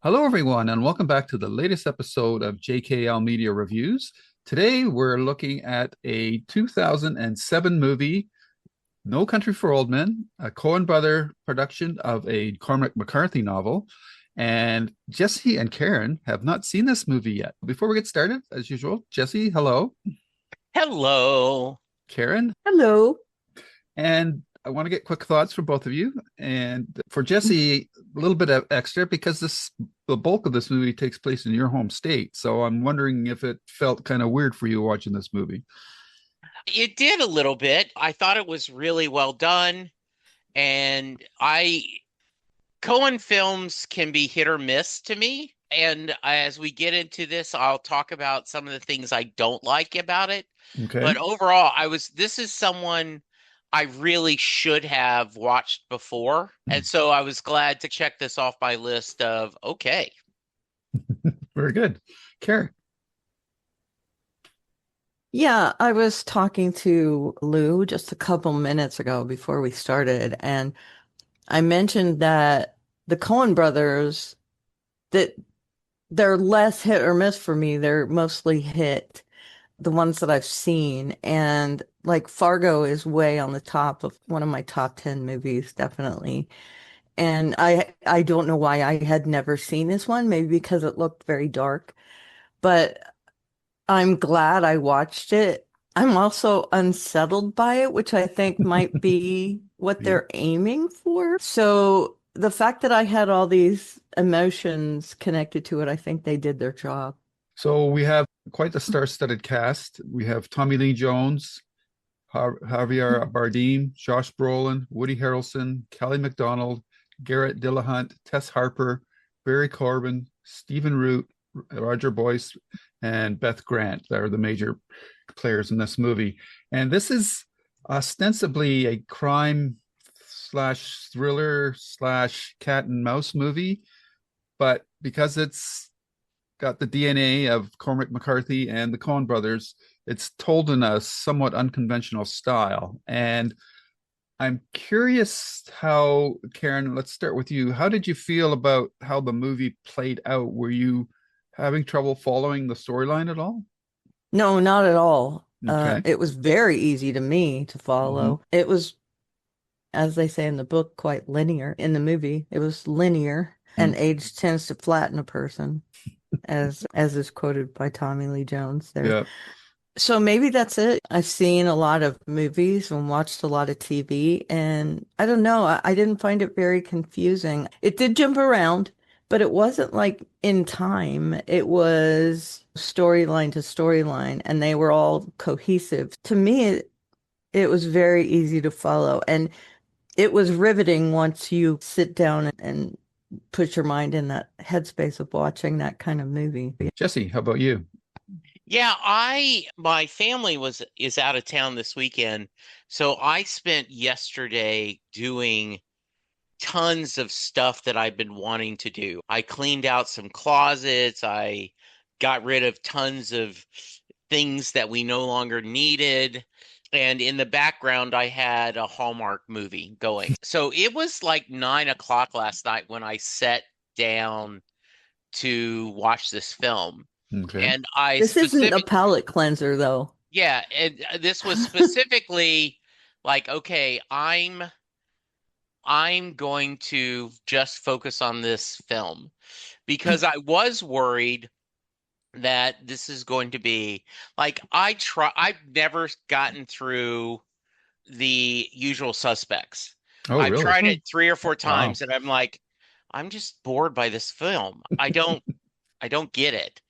Hello, everyone, and welcome back to the latest episode of JKL Media Reviews. Today, we're looking at a 2007 movie, No Country for Old Men, a Coen brother production of a Cormac McCarthy novel. And Jesse and Karen have not seen this movie yet. Before we get started, as usual, Jesse, hello. Hello. Karen, Hello. and I want to get quick thoughts from both of you. And for Jesse, a little bit of extra because the bulk of this movie takes place in your home state. So I'm wondering if it felt kind of weird for you watching this movie. It did a little bit. I thought it was really well done. And Cohen films can be hit or miss to me. And as we get into this, I'll talk about some of the things I don't like about it. Okay. But overall, this is someone I really should have watched before. And so I was glad to check this off my list of, okay. Very good. Karen. Yeah, I was talking to Lou just a couple minutes ago before we started, and I mentioned that the Coen brothers, that they're less hit or miss for me. They're mostly hit, the ones that I've seen. And like Fargo is way on the top of one of my top 10 movies, definitely. And I don't know why I had never seen this one, maybe because it looked very dark. But I'm glad I watched it. I'm also unsettled by it, which I think might be what Yeah. they're aiming for. So the fact that I had all these emotions connected to it, I think they did their job. So we have quite the star-studded cast. We have Tommy Lee Jones, Javier Bardem, Josh Brolin, Woody Harrelson, Kelly MacDonald, Garrett Dillahunt, Tess Harper, Barry Corbin, Stephen Root, Roger Boyce, and Beth Grant. They're the major players in this movie. And this is ostensibly a crime slash thriller slash cat and mouse movie, but because it's got the DNA of Cormac McCarthy and the Coen brothers, it's told in a somewhat unconventional style. And I'm curious how, Karen, let's start with you. How did you feel about how the movie played out? Were you having trouble following the storyline at all? No, not at all. Okay. It was very easy to me to Hmm. follow. It was, as they say in the book, quite linear. In the movie, it was linear, and age tends to flatten a person, as is quoted by Tommy Lee Jones there. Yeah. So maybe that's it. I've seen a lot of movies and watched a lot of TV, and I don't know, I didn't find it very confusing. It did jump around, but it wasn't like in time. It was storyline to storyline, and they were all cohesive. To me, it was very easy to follow, and it was riveting once you sit down and put your mind in that headspace of watching that kind of movie. Jesse, how about you? Yeah, my family is out of town this weekend, so I spent yesterday doing tons of stuff that I've been wanting to do. I cleaned out some closets, I got rid of tons of things that we no longer needed, and in the background I had a Hallmark movie going. So it was like 9 o'clock last night when I sat down to watch this film. Okay. And I This isn't a specific palate cleanser, though. Yeah, and this was specifically like, okay, I'm going to just focus on this film because I was worried that this is going to be like I've never gotten through the usual suspects. Oh, I've really? tried Hmm. it 3 or 4 Wow. times and I'm like, I'm just bored by this film. I don't get it.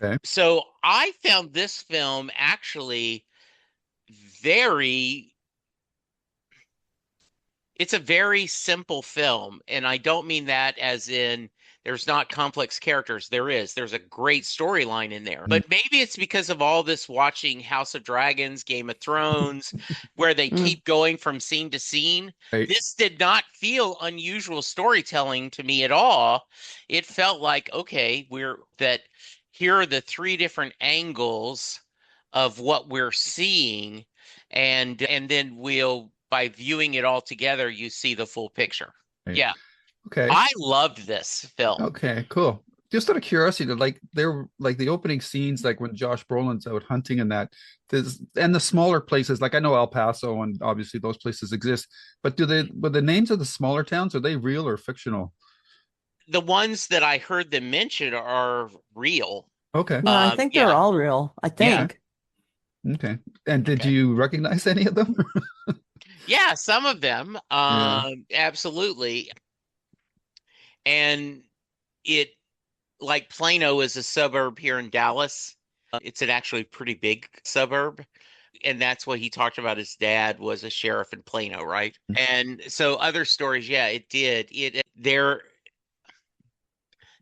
Okay. So I found this film actually very it's a very simple film, and I don't mean that as in there's not complex characters. There's a great storyline in there, Mm. but maybe it's because of all this watching House of Dragons, Game of Thrones, where they Mm. keep going from scene to scene. Right. This did not feel unusual storytelling to me at all. It felt like, okay, here are the three different angles of what we're seeing, and then we'll by viewing it all together, you see the full picture. Right. Yeah. Okay. I loved this film. Okay, cool. Just out of curiosity, like they're like the opening scenes, like when Josh Brolin's out hunting and that, and the smaller places, like I know El Paso and obviously those places exist, but but the names of the smaller towns, are they real or fictional? The ones that I heard them mention are real. Okay, No, I think they're Yeah, all real. I yeah, okay, think. okay. And did okay. you recognize any of them? Yeah, some of them. Yeah. Absolutely. And it like Plano is a suburb here in Dallas. It's an actually pretty big suburb. And that's what he talked about. His dad was a sheriff in Plano, right? And so other stories, yeah, it did. There,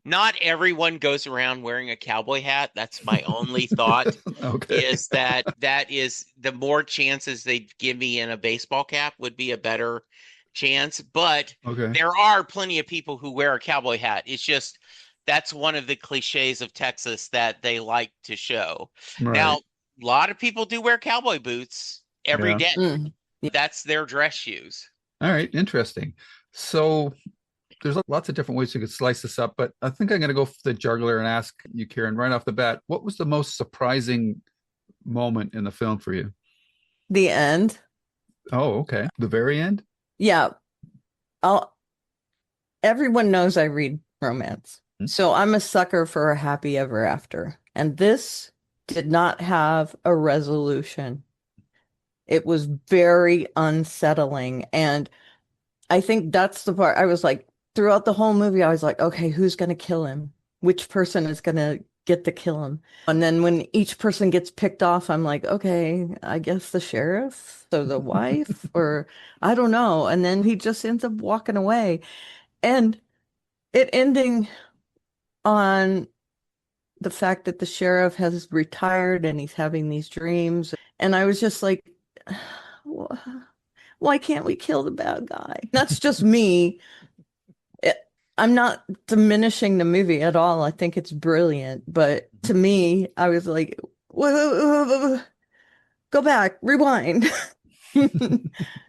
not everyone goes around wearing a cowboy hat. That's my only thought, Okay. is that is the more chances they'd give me in a baseball cap would be a better chance. But Okay. there are plenty of people who wear a cowboy hat. It's just that's one of the cliches of Texas that they like to show. Now, Right. a lot of people do wear cowboy boots every Yeah. day. Mm. That's their dress shoes. All right. Interesting. So there's lots of different ways you could slice this up, but I think I'm going to go for the juggler and ask you, Karen, right off the bat, what was the most surprising moment in the film for you? The end. Oh, okay. The very end? Yeah. I'll, everyone knows I read romance. Hmm. So I'm a sucker for a happy ever after. And this did not have a resolution. It was very unsettling. And I think that's the part I was like, throughout the whole movie, I was like, okay, who's going to kill him? Which person is going to get to kill him? And then when each person gets picked off, I'm like, okay, I guess the sheriff or the wife, or I don't know. And then he just ends up walking away. And it ending on the fact that the sheriff has retired and he's having these dreams. And I was just like, why can't we kill the bad guy? That's just me. It, I'm not diminishing the movie at all. I think it's brilliant. But to me, I was like, whoa, whoa, whoa, whoa, go back, rewind.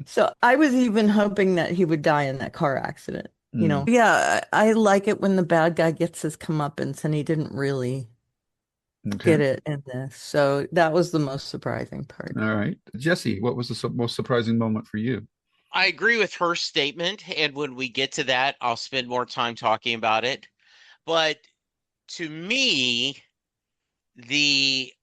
So I was even hoping that he would die in that car accident. Mm. Yeah, I like it when the bad guy gets his comeuppance and he didn't really Okay. get it in this. So that was the most surprising part. All right. Jesse, what was the most surprising moment for you? I agree with her statement, and when we get to that, I'll spend more time talking about it. But to me, the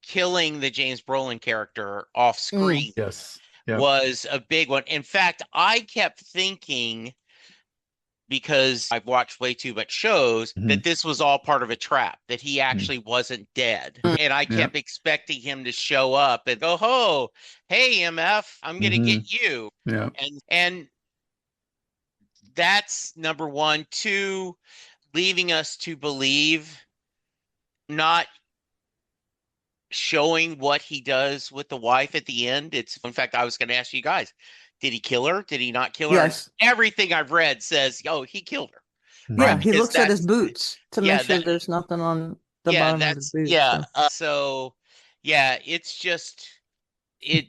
killing the James Brolin character off Mm. screen Yes. Yep. was a big one. In fact, I kept thinking, because I've watched way too much shows, Mhm. that this was all part of a trap, that he Mm. actually wasn't dead. And I Yeah. kept expecting him to show up and go, "Oh, hey, MF, I'm gonna Hmm. get you." Yeah. And that's number one. Two, leaving us to believe, not showing what he does with the wife at the end. It's, in fact, I was going to ask you guys, did he kill her? Did he not kill her? And Yes. everything I've read says, oh, he killed her, right? Yeah, Mhm. he Because looks at his that's, boots to make yeah, sure that, there's nothing on the yeah, bottom of his that's, boots. yeah. So. So, yeah, it's just, it,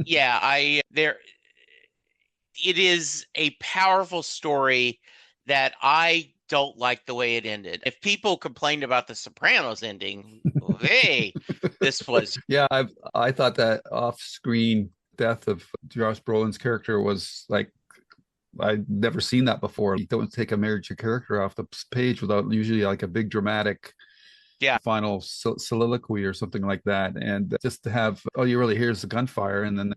yeah, it is a powerful story that I don't like the way it ended. If people complained about the Sopranos ending, hey, this was, Yeah, I thought that off-screen death of Josh Brolin's character was like I'd never seen that before. You don't take a major character off the page without usually like a big dramatic yeah, final soliloquy or something like that. And just to have all you really hear is the gunfire, and then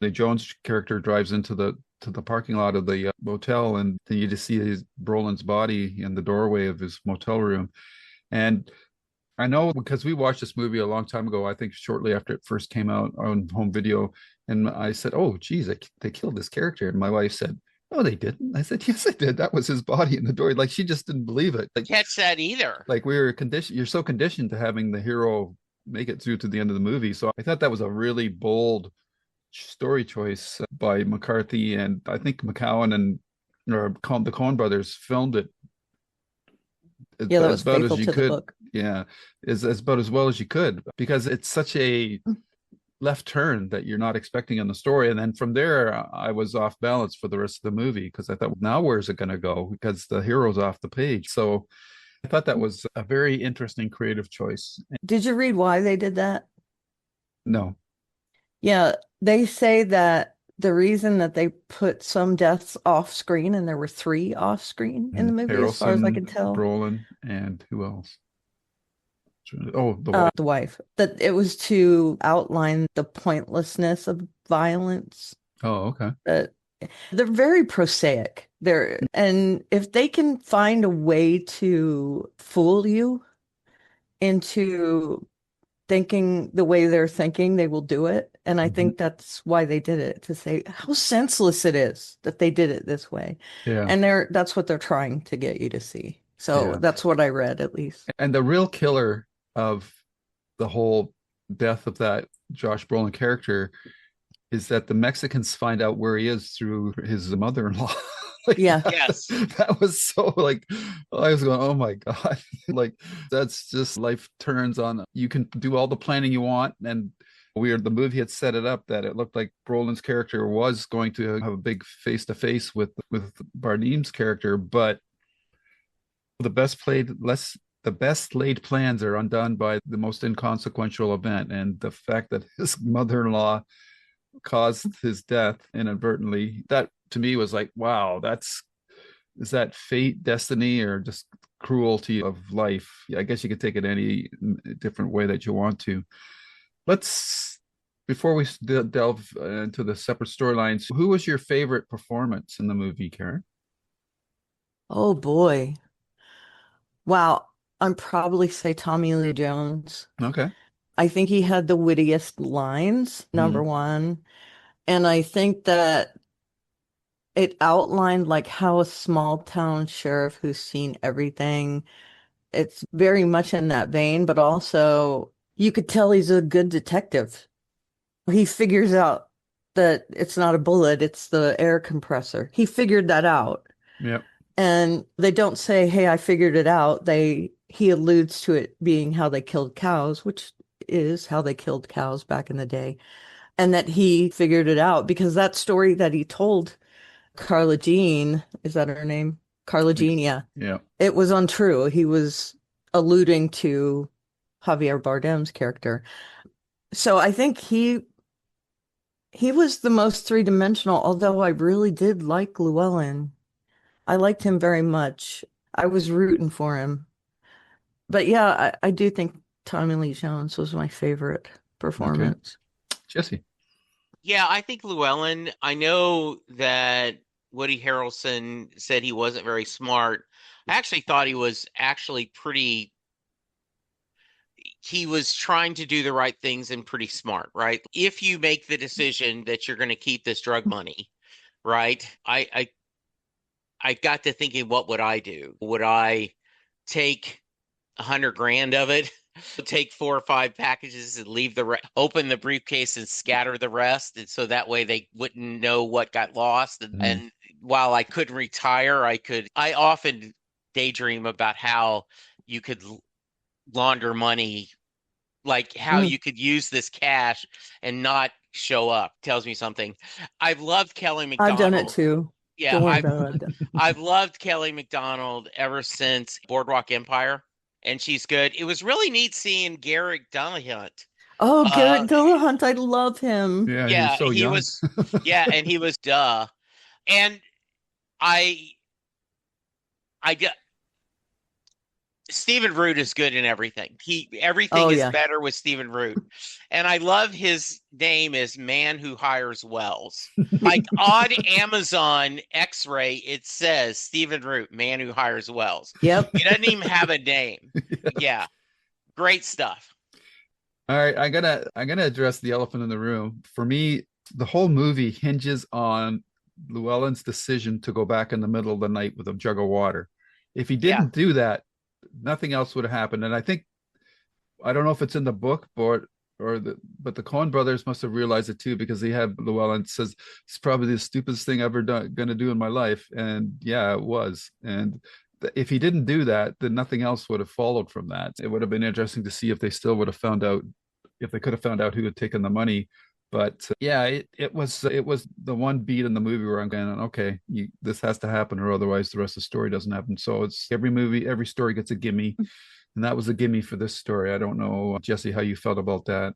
the Jones character drives into the parking lot of the motel, and then you just see his Brolin's body in the doorway of his motel room. And I know because we watched this movie a long time ago, I think shortly after it first came out on home video. And I said, "Oh, geez, they killed this character." And my wife said, "Oh, they didn't." I said, "Yes, they did. That was his body in the door." Like she just didn't believe it. catch that either. Like we were conditioned. You're so conditioned to having the hero make it through to the end of the movie. So I thought that was a really bold story choice by McCarthy, and I think McCowan and or the Coen brothers filmed it Yeah, that was about as faithful you to the could. book. Yeah, is about as well as you could because it's such a left turn that you're not expecting in the story. And then from there, I was off balance for the rest of the movie because I thought, now where's it going to go? Because the hero's off the page. So I thought that was a very interesting creative choice. Did you read why they did that? No. Yeah, they say that the reason that they put some deaths off screen, and there were three off screen in the movie, as far as I Harrelson, can tell. Brolin, and who else? Oh, the wife. The wife. That it was to outline the pointlessness of violence. Oh, okay. They're very prosaic. And if they can find a way to fool you into thinking the way they're thinking, they will do it. And I think that's why they did it, to say how senseless it is that they did it this way. Yeah. And that's what they're trying to get you to see. So that's what I read, at least. And the real killer of the whole death of that Josh Brolin character is that the Mexicans find out where he is through his mother-in-law. Yes. That was so I was going, oh my God. That's just life turns on. You can do all the planning you want. And the movie had set it up that it looked like Brolin's character was going to have a big face-to-face with Bardem's character, but the best laid plans are undone by the most inconsequential event. And the fact that his mother-in-law caused his death inadvertently, that to me was like, wow, is that fate, destiny, or just cruelty of life? I guess you could take it any different way that you want to. Before we delve into the separate storylines, who was your favorite performance in the movie, Karen? Oh boy. Wow. I'd probably say Tommy Lee Jones. Okay. I think he had the wittiest lines, number one. And I think that it outlined like how a small town sheriff who's seen everything, it's very much in that vein, but also you could tell he's a good detective. He figures out that it's not a bullet, it's the air compressor. He figured that out. Yep. And they don't say, hey, I figured it out. He alludes to it being how they killed cows, which is how they killed cows back in the day. And that he figured it out because that story that he told Carla Jean, is that her name? Carla Jean, yeah. Yeah. It was untrue. He was alluding to Javier Bardem's character. So I think he was the most three-dimensional, although I really did like Llewellyn. I liked him very much. I was rooting for him. But yeah, I do think Tommy Lee Jones was my favorite performance. Okay. Jesse. Yeah, I think Llewellyn. I know that Woody Harrelson said he wasn't very smart. I actually thought he was actually he was trying to do the right things and pretty smart, right? If you make the decision that you're going to keep this drug money, right? I got to thinking, what would I do? Would I take 100 grand of it, take 4 or 5 packages and leave open the briefcase and scatter the rest, and so that way they wouldn't know what got lost? And while I couldn't retire, I often daydream about how you could launder money, like how you could use this cash and not show up. Tells me something. I've loved Kelly McDonald. I've done it too. Yeah, I've loved Kelly McDonald ever since Boardwalk Empire, and she's good. It was really neat seeing Garrett Dillahunt. Oh, Garrett Dillahunt, I love him. Yeah, Yeah, he was so young. Yeah, and he was and I get Stephen Root is good in everything. Everything is better with Stephen Root. And I love his name is Man Who Hires Wells. Like on Amazon X-ray, it says Stephen Root, Man Who Hires Wells. Yep. He doesn't even have a name. Yeah. Great stuff. All right, I'm gonna address the elephant in the room. For me, the whole movie hinges on Llewellyn's decision to go back in the middle of the night with a jug of water. If he didn't do that, nothing else would have happened. And I don't know if it's in the book, but the Coen brothers must have realized it too, because they had Llewellyn says it's probably the stupidest thing I've ever gonna do in my life, and yeah, it was. And if he didn't do that, then nothing else would have followed from that. It would have been interesting to see if they still would have found out if they could have found out who had taken the money. But yeah, it was the one beat in the movie where I'm going, okay, this has to happen, or otherwise the rest of the story doesn't happen. So it's every movie, every story gets a gimme, and that was a gimme for this story. I don't know, Jesse, how you felt about that.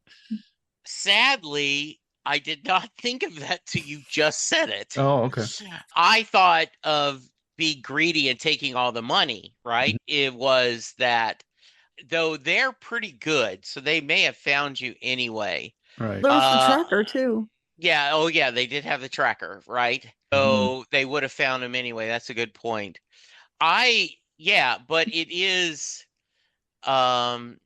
Sadly, I did not think of that till you just said it. Oh, okay. I thought of be greedy and taking all the money, right? Mhm. It was that, though they're pretty good, so they may have found you anyway. Right. There was the Uh, tracker too. yeah, oh yeah, they did have the tracker, right? So they would have found him anyway. That's a good point. Yeah, but it is, um,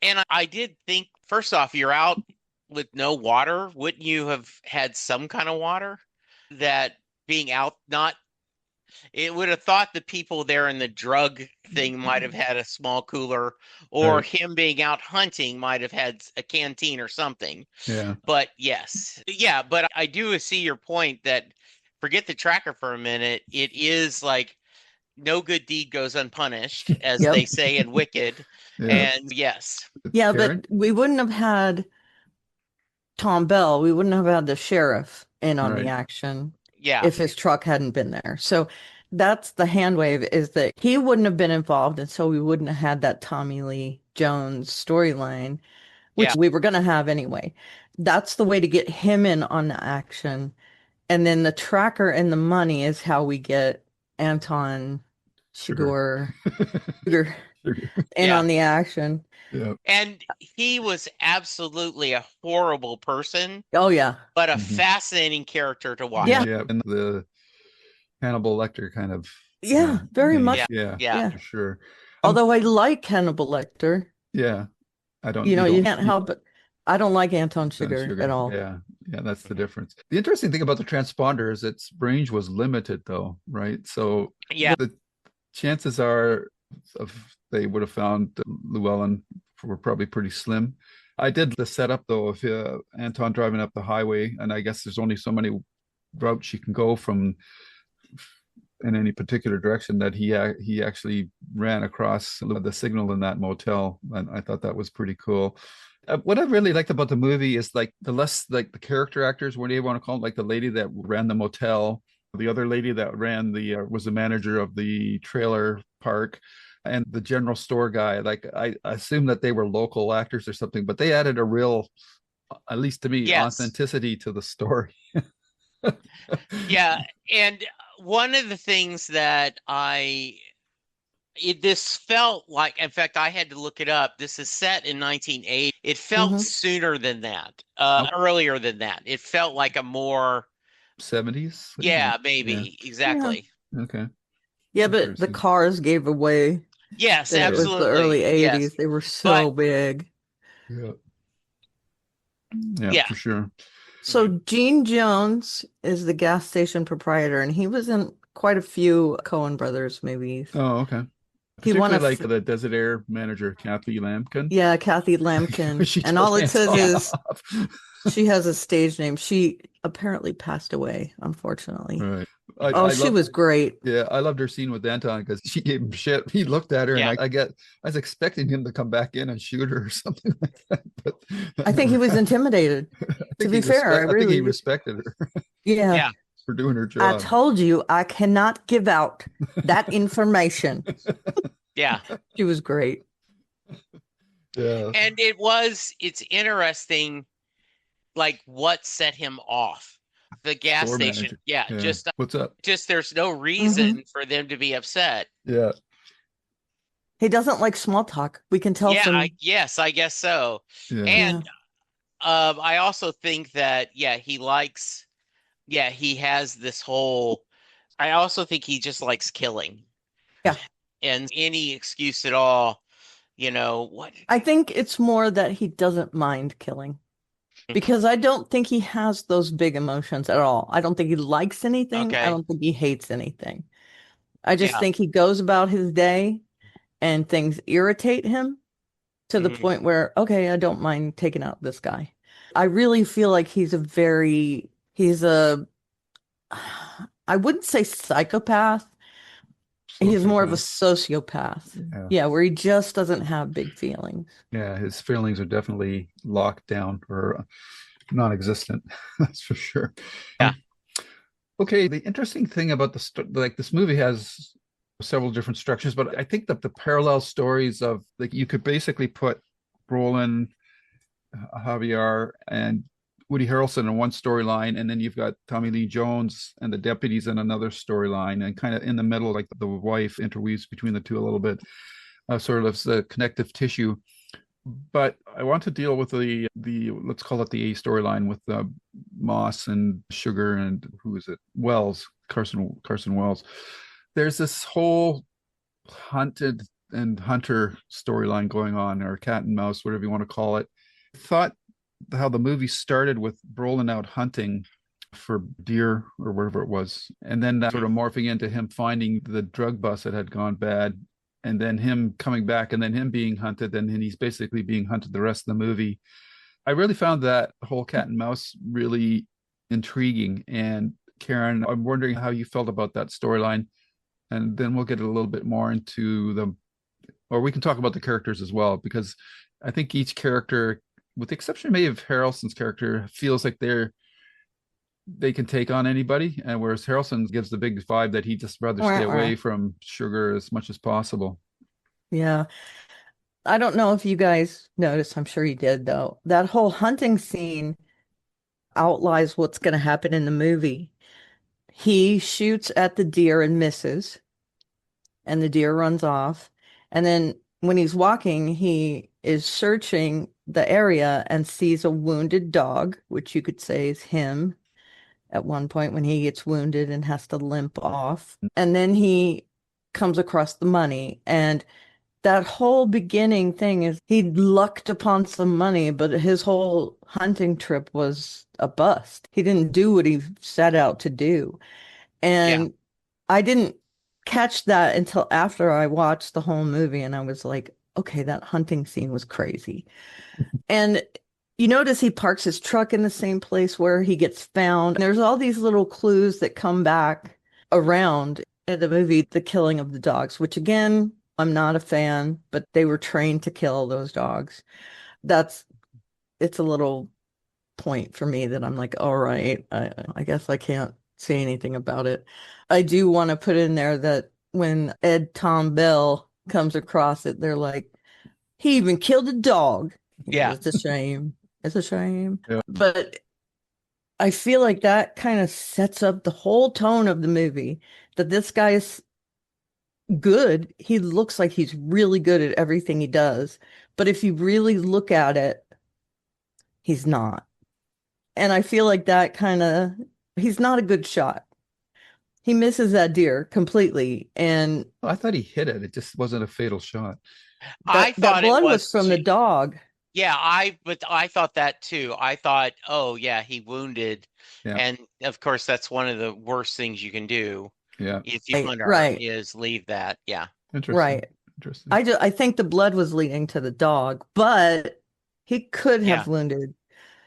and I did think, first off, you're out with no water. Wouldn't you have had some kind of water? That being out, not, it would have thought the people there in the drug thing might have had a small cooler, or Right. him being out hunting might have had a canteen or something. Yeah. But yes, yeah, but I do see your point that, forget the tracker for a minute. It is like no good deed goes unpunished, as Yep. they say in Wicked. Yeah. And yes, Yeah, Karen? but we wouldn't have had Tom Bell. We wouldn't have had the sheriff in on the Right. action yeah, if his truck hadn't been there. So that's the hand wave, is that he wouldn't have been involved, and so we wouldn't have had that Tommy Lee Jones storyline, yeah, which we were going to have anyway. That's the way to get him in on the action. And then the tracker and the money is how we get Anton Sugar. Sugar Sugar. in yeah. on the action. Yeah. And he was absolutely a horrible person, Oh yeah. but a Mhm. fascinating character to watch. Yeah. Yeah. And the Hannibal Lecter kind of Yeah, very thing. much. Yeah, Yeah, yeah, Yeah. for sure. Although I like Hannibal Lecter, Yeah, you know, you you don't, can't help it. I don't like Anton Sugar at sugar. all. Yeah, yeah, that's the mhm, difference. The interesting thing about the transponder is its range was limited, though, right? So yeah, the chances are of they would have found Llewellyn were probably pretty slim. I did the setup though of Anton driving up the highway, and I guess there's only so many routes you can go from in any particular direction that he actually ran across the signal in that motel, and I thought that was pretty cool. What I really liked about the movie is like the less like the character actors, what do you want to call them, like the lady that ran the motel, the other lady that ran the was the manager of the trailer park, and the general store guy. Like I assume that they were local actors or something, but they added a real, at least to me, yes, authenticity to the story. yeah. And one of the things that this felt like, in fact, I had to look it up. This is set in 1980. It felt Hmm. sooner than that, Oh, earlier than that. It felt like a more, 70s. yeah, Yeah. maybe, Yeah. exactly. Okay. Yeah, but the Interesting. cars gave away Yes, that it was the early absolutely. Yes. 80s. They were But so big. Yeah. Yeah, yeah, for sure. So mhm, Gene Jones is the gas station proprietor, and he was in quite a few Coen Brothers movies. Oh, okay. He won a, Particularly like the Desert Air manager, Kathy Lampkin. yeah, Kathy Lampkin. She And all totally it hands says yeah, is off. she has a stage name. She apparently passed away, unfortunately. Right. Oh, I she love, was great. yeah, I loved her scene with Anton because she gave him shit. He looked at her and yeah. I was expecting him to come back in and shoot her or something like that. But that I think he never was happened. intimidated. To be fair, I I think he really, respected her yeah. Yeah, for doing her I job. told you I cannot give out that information. yeah. She was great. Yeah. And it's interesting, like what set him off. The gas Store station. manager. Yeah, Yeah. What's up? just there's no Hmm. reason for them to be upset. Yeah. He doesn't like small talk. We can tell Yeah, from, I guess so. Yeah. yeah, And I also think that, yeah, he has this whole, I also think he just likes killing, yeah. and any excuse at all, what? I think it's more that he doesn't mind killing because I don't think he has those big emotions at all. I don't think he likes anything. I Okay. don't think he hates anything. I just Yeah. think he goes about his day and things irritate him to the Mhm. point where, okay, I don't mind taking out this guy. I really feel like he's a, I wouldn't say psychopath, He's more of a sociopath. sociopath. Yeah, where he just doesn't have big feelings. Yeah, his feelings are definitely locked down or non-existent. That's for sure. Yeah. Okay, the interesting thing about like this movie has several different structures, but I think that the parallel stories of like you could basically put Brolin, Javier, and Woody Harrelson in one storyline, and then you've got Tommy Lee Jones and the deputies in another storyline, and kind of in the middle, like the wife interweaves between the two a little bit, sort of the connective tissue. But I want to deal with the let's call it the A storyline with Moss and Sugar and who is it? Wells, Carson Wells. There's this whole hunted and hunter storyline going on, or cat and mouse, whatever you want to call it. I thought how the movie started with Brolin out hunting for deer or whatever it was, and then that sort of morphing into him finding the drug bust that had gone bad, and then him coming back, and then him being hunted, and then he's basically being hunted the rest of the movie. I really found that whole cat and mouse really intriguing. And Karen, I'm wondering how you felt about that storyline, and then we'll get a little bit more into or we can talk about the characters as well, because I think each character, with the exception maybe of Harrelson's character, feels like they can take on anybody, and whereas Harrelson gives the big vibe that he just rather stay away from Sugar as much as possible. Yeah. I don't know if you guys noticed, I'm sure you did though. That whole hunting scene outlines what's going to happen in the movie. He shoots at the deer and misses, and the deer runs off. And then when he's walking, he is searching the area and sees a wounded dog, which you could say is him at one point when he gets wounded and has to limp off. And then he comes across the money. And that whole beginning thing is he lucked upon some money, but his whole hunting trip was a bust. He didn't do what he set out to do. And I didn't catch that until after I watched the whole movie, and I was like, okay, that hunting scene was crazy. And you notice he parks his truck in the same place where he gets found. There's all these little clues that come back around in the movie, the killing of the dogs, which again, I'm not a fan, but they were trained to kill those dogs. It's a little point for me that I'm like, all right, I guess I can't say anything about it. I do want to put in there that when Ed Tom Bell comes across it, they're like, he even killed a dog. Yeah. It's a shame. It's a shame. Yeah. But I feel like that kind of sets up the whole tone of the movie, that this guy is good. He looks like he's really good at everything he does. But if you really look at it, he's not. And I feel like that he's not a good shot. He misses that deer completely. And I thought he hit it. It just wasn't a fatal shot. I that thought blood it was from the dog. Yeah, but I thought that too. I thought, oh yeah, he wounded. Yeah. And of course, that's one of the worst things you can do. Yeah. If you hunt Right. is leave that. Yeah. Interesting. Right. Interesting. I think the blood was leading to the dog, but he could have wounded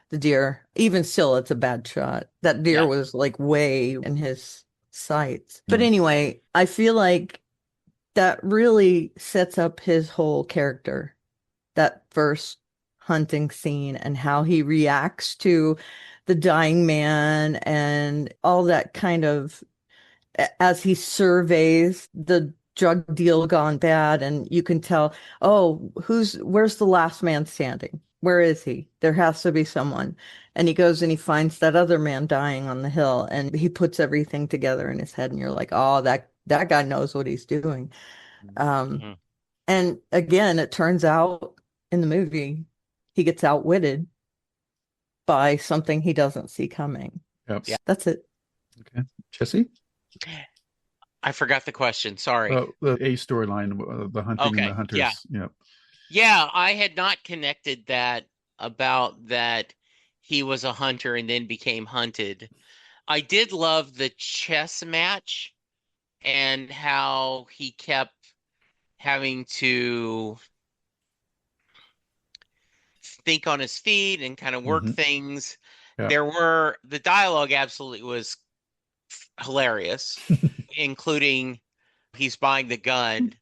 the deer. Even still, it's a bad shot. That deer was like way in his sights. But anyway, I feel like that really sets up his whole character. That first hunting scene and how he reacts to the dying man and all that kind of, as he surveys the drug deal gone bad, and you can tell, oh, where's the last man standing? Where is he? There has to be someone. And he goes and he finds that other man dying on the hill, and he puts everything together in his head, and you're like, oh, that guy knows what he's doing. And again, it turns out in the movie, he gets outwitted by something he doesn't see coming. Yep. Yeah. That's it. Okay. Jesse? I forgot the question. Sorry. The A storyline, the hunting and the hunters. Yeah. Yeah, I had not connected that about that he was a hunter and then became hunted. I did love the chess match and how he kept having to think on his feet and kind of work things. Yeah. The dialogue absolutely was hilarious, including He's buying the gun,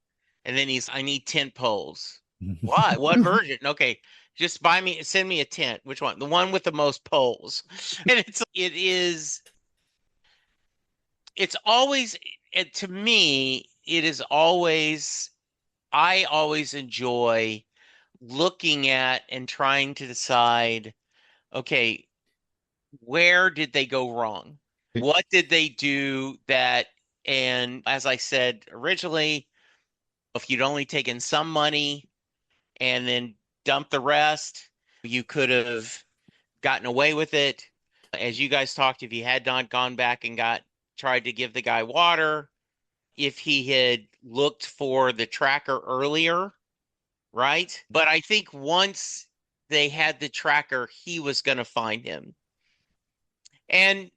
and then I need tent poles. Why? What version? Okay, just send me a tent. Which one? The one with the most poles. And it's always, to me, it is always, I always enjoy looking at and trying to decide, okay, where did they go wrong? What did they do and as I said originally, if you'd only taken some money and then dumped the rest, you could have gotten away with it. As you guys talked, if you had not gone back and tried to give the guy water, if he had looked for the tracker earlier, right? But I think once they had the tracker, he was going to find him. And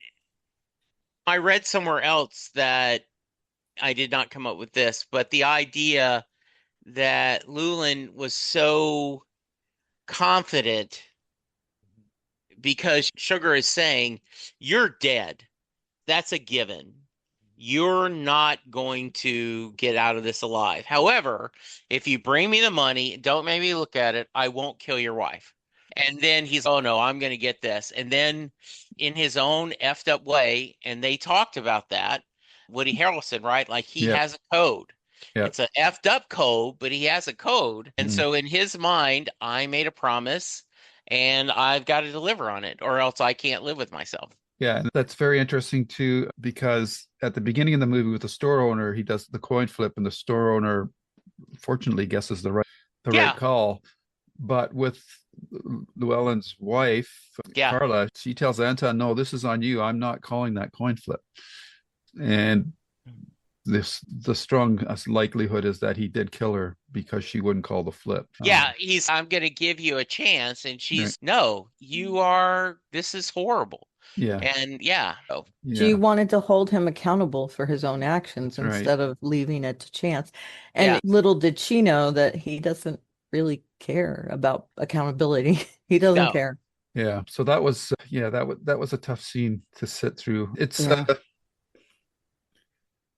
I read somewhere else that I did not come up with this, but the idea that Llewellyn was so confident because Sugar is saying, you're dead. That's a given. You're not going to get out of this alive. However, if you bring me the money, don't make me look at it, I won't kill your wife. And then he's, oh no, I'm going to get this. And then in his own effed up way, and they talked about that, Woody Harrelson, right? Like he has a code. It's an effed up code, but he has a code. And so in his mind, I made a promise and I've got to deliver on it, or else I can't live with myself. Yeah, and that's very interesting too, because at the beginning of the movie with the store owner, he does the coin flip and the store owner fortunately guesses the right call. But with Llewellyn's wife, Carla, she tells Anton, no, this is on you. I'm not calling that coin flip. And the strong likelihood is that he did kill her because she wouldn't call the flip. I'm going to give you a chance. And she's, no, this is horrible. Yeah. And she wanted to hold him accountable for his own actions instead of leaving it to chance. And little did she know that he doesn't really care about accountability. He doesn't care. Yeah. So that was that was a tough scene to sit through. It's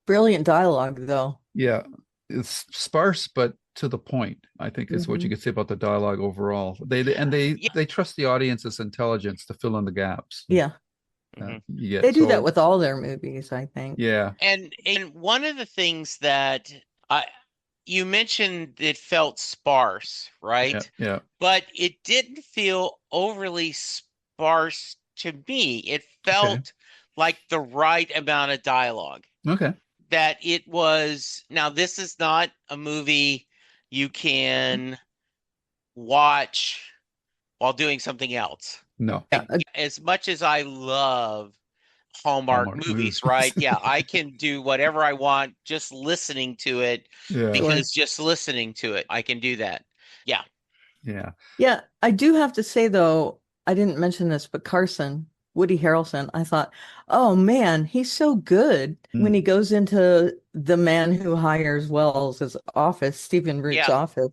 brilliant dialogue though. Yeah. It's sparse but to the point, I think is what you could say about the dialogue overall. They trust the audience's intelligence to fill in the gaps. Yeah. They do that with all their movies, I think. Yeah. And one of the things that you mentioned, it felt sparse, right? Yeah. But it didn't feel overly sparse to me. It felt like the right amount of dialogue. Okay. That it was, now this is not a movie you can watch while doing something else. No. As much as I love Hallmark movies, right? Yeah, I can do whatever I want just listening to it because just listening to it, I can do that. Yeah. Yeah. Yeah. I do have to say, though, I didn't mention this, but Carson, Woody Harrelson, I thought, oh man, he's so good when he goes into the man who hires Wells' office, Stephen Root's office.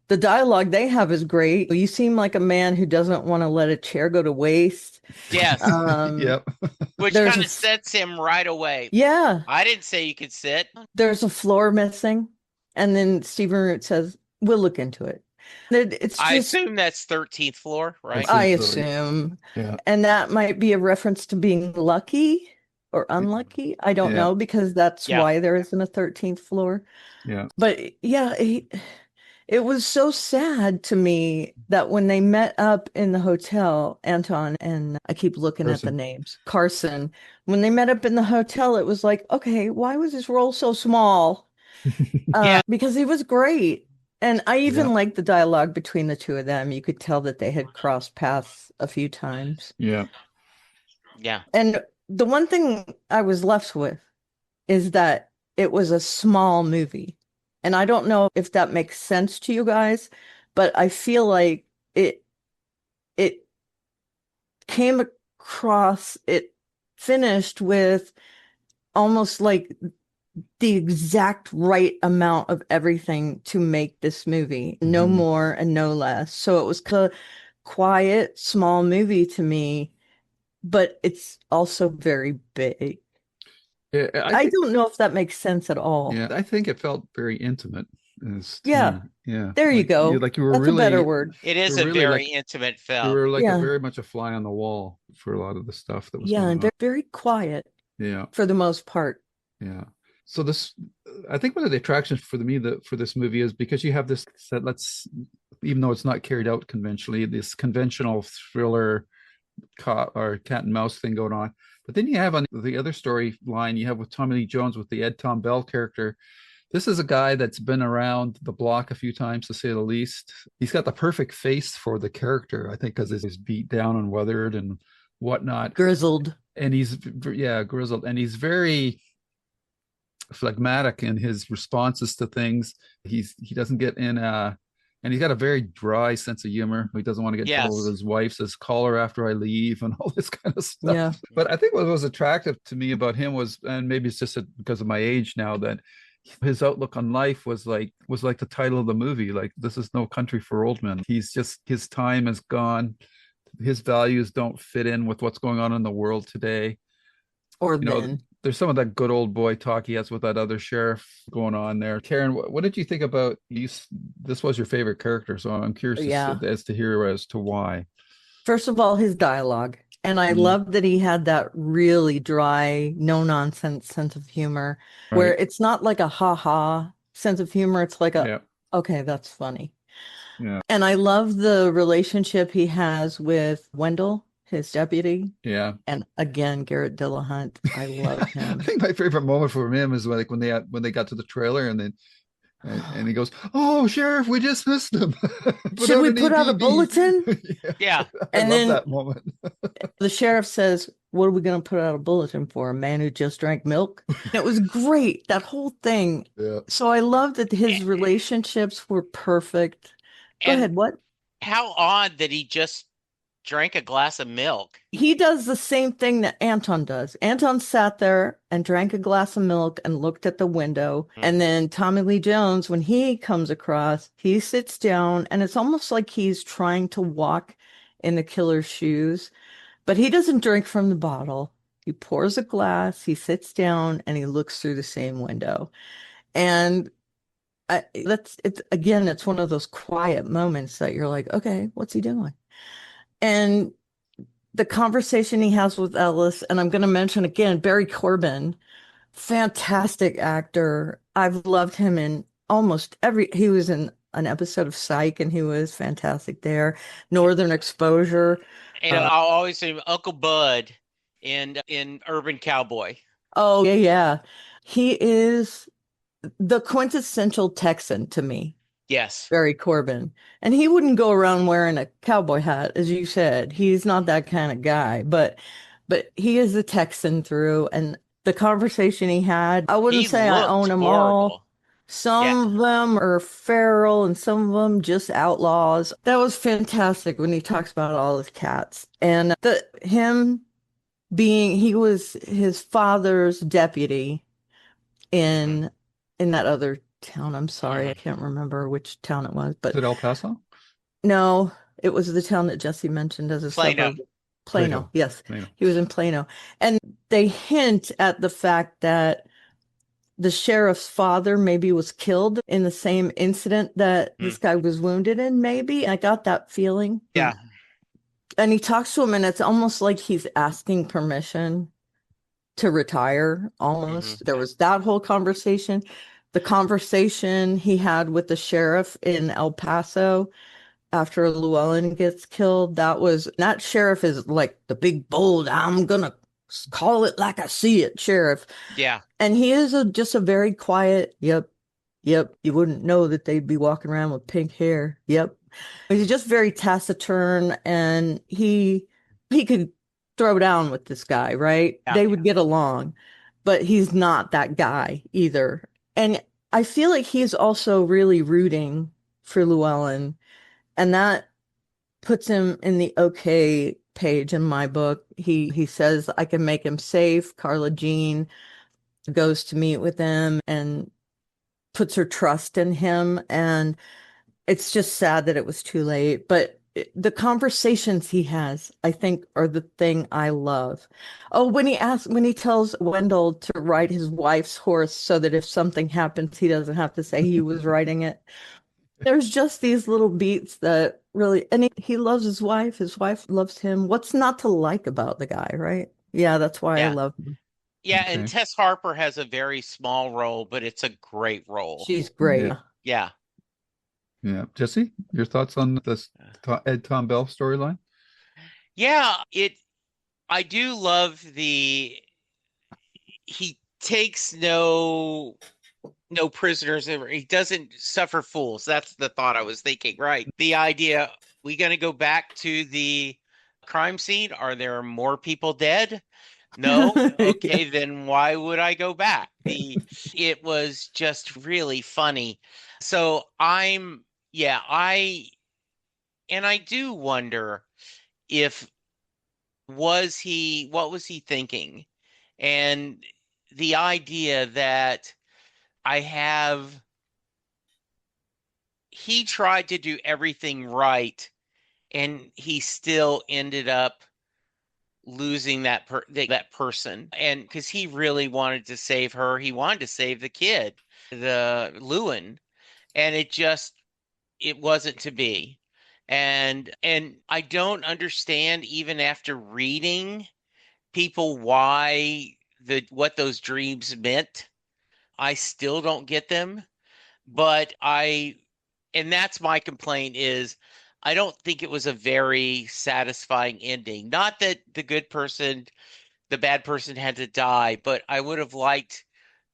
The dialogue they have is great. You seem like a man who doesn't want to let a chair go to waste. Yes. Yep. Which kind of sets him right away. Yeah. I didn't say you could sit. There's a floor missing. And then Stephen Root says, we'll look into it. I assume that's 13th floor, right? I assume. Yeah. And that might be a reference to being lucky or unlucky. I don't know, because that's why there isn't a 13th floor. Yeah. But yeah, it was so sad to me that when they met up in the hotel, Anton and I keep looking at the names, Carson, when they met up in the hotel, it was like, okay, why was his role so small? Because he was great. And I even liked the dialogue between the two of them. You could tell that they had crossed paths a few times. Yeah. Yeah. And the one thing I was left with is that it was a small movie. And I don't know if that makes sense to you guys, but I feel like it came across, it finished with almost like the exact right amount of everything to make this movie, no more and no less. So it was a quiet, small movie to me, but it's also very big. Yeah, I don't know if that makes sense at all. yeah, I think it felt very intimate to Yeah, me. Yeah, there you go. like you were That's a better really, word. It you is were a really very like intimate you film. were like a Yeah, very much a fly on the wall for a lot of the stuff that was yeah, going and on. very quiet Yeah, for the most part. yeah. So this, I think one of the attractions for me that for this movie is because you have this that let's, even though it's not carried out conventionally, this conventional thriller cop or cat and mouse thing going on. But then you have on the other storyline you have with Tommy Lee Jones with the Ed Tom Bell character. This is a guy that's been around the block a few times, to say the least. He's got the perfect face for the character, I think, because he's beat down and weathered and whatnot. Grizzled. And he's, yeah, grizzled. And he's very phlegmatic in his responses to things. He doesn't get in and he's got a very dry sense of humor. He doesn't want to get in trouble with Yes. his wife, says call her after I leave and all this kind of stuff. Yeah. But I think what was attractive to me about him was, and maybe it's just because of my age now, that his outlook on life was like the title of the movie. Like, this is no country for old men. He's just, his time is gone. His values don't fit in with what's going on in the world today. Or You know, then. there's some of that good old boy talk he has with that other sheriff going on there. Karen, what did you think about you? This was your favorite character, so I'm curious Yeah. as to hear as to why. First of all, his dialogue. And I Mhm. love that he had that really dry, no nonsense sense of humor where Right. it's not like a ha ha sense of humor. It's like a, Yeah. okay, that's funny. Yeah. And I love the relationship he has with Wendell, his deputy. Yeah. And again, Garrett Dillahunt. I love I him. think my favorite moment from him is like when they got to the trailer and then and he goes, "Oh, sheriff, we just missed him. Put Should out we an put out a EPB." bulletin? Yeah, Yeah. I And love then that moment. the sheriff says, what are we going to put out a bulletin for? A man who just drank milk? And it was great, that whole thing. Yeah. So I love that A- his relationships were perfect. Go And ahead, what? how odd that he just drank a glass of milk. He does the same thing that Anton does. Anton sat there and drank a glass of milk and looked at the window. Mm. And then Tommy Lee Jones, when he comes across, he sits down and it's almost like he's trying to walk in the killer's shoes, but he doesn't drink from the bottle. He pours a glass, he sits down, and he looks through the same window. And it's again, it's one of those quiet moments that you're like, okay, what's he doing? And the conversation he has with Ellis, and I'm going to mention again, Barry Corbin, fantastic actor. I've loved him in almost he was in an episode of Psych and he was fantastic there. Northern Exposure. And I'll always say Uncle Bud in Urban Cowboy. Oh, yeah, yeah. He is the quintessential Texan to me, Yes. Barry Corbin. And he wouldn't go around wearing a cowboy hat, as you said. He's not that kind of guy, but he is a Texan through. And the conversation he had, I wouldn't He say I own looked them all. horrible. Yeah. Some of them are feral and some of them just outlaws. That was fantastic when he talks about all his cats. And him being, he was his father's deputy in that other town. I'm sorry, I can't remember which town it was, but Is it El Paso? no, it was the town that Jesse mentioned as a Plano. suburb. Plano, yes. Plano. He was in Plano. And they hint at the fact that the sheriff's father maybe was killed in the same incident that this guy was wounded in, maybe. I got that feeling. Yeah. And he talks to him, and it's almost like he's asking permission to retire, almost. There was that whole conversation. The conversation he had with the sheriff in El Paso after Llewellyn gets killed, that sheriff is like the big, bold, I'm gonna call it like I see it sheriff. Yeah. And he is just a very quiet, yep, you wouldn't know that they'd be walking around with pink hair. Yep. He's just very taciturn, and he could throw down with this guy, right? Yeah. They would get along, but he's not that guy either. And I feel like he's also really rooting for Llewellyn, and that puts him in the okay page in my book. He says I can make him safe. Carla Jean goes to meet with him and puts her trust in him, and it's just sad that it was too late. But the conversations he has, I think, are the thing I love. Oh, when he tells Wendell to ride his wife's horse so that if something happens, he doesn't have to say he was riding it. There's just these little beats that really, and he loves his wife loves him. What's not to like about the guy, right? Yeah, that's why I Yeah. love him. Yeah, and Okay. Tess Harper has a very small role, but it's a great role. She's great. Yeah. Yeah. Yeah. Jesse, your thoughts on this Ed Tom Bell storyline? Yeah, I do love he takes no prisoners. He doesn't suffer fools. That's the thought I was thinking, right? The idea, we going to go back to the crime scene? Are there more people dead? No? Yeah. Okay, then why would I go back? It was just really funny. So yeah, I do wonder if what was he thinking? And the idea that I have he tried to do everything right and he still ended up losing that person, and because he really wanted to save her, he wanted to save the kid, the Lewin, and it wasn't to be. And I don't understand, even after reading people, why the what those dreams meant. I still don't get them. But and that's my complaint, is I don't think it was a very satisfying ending. Not that the bad person had to die, but I would have liked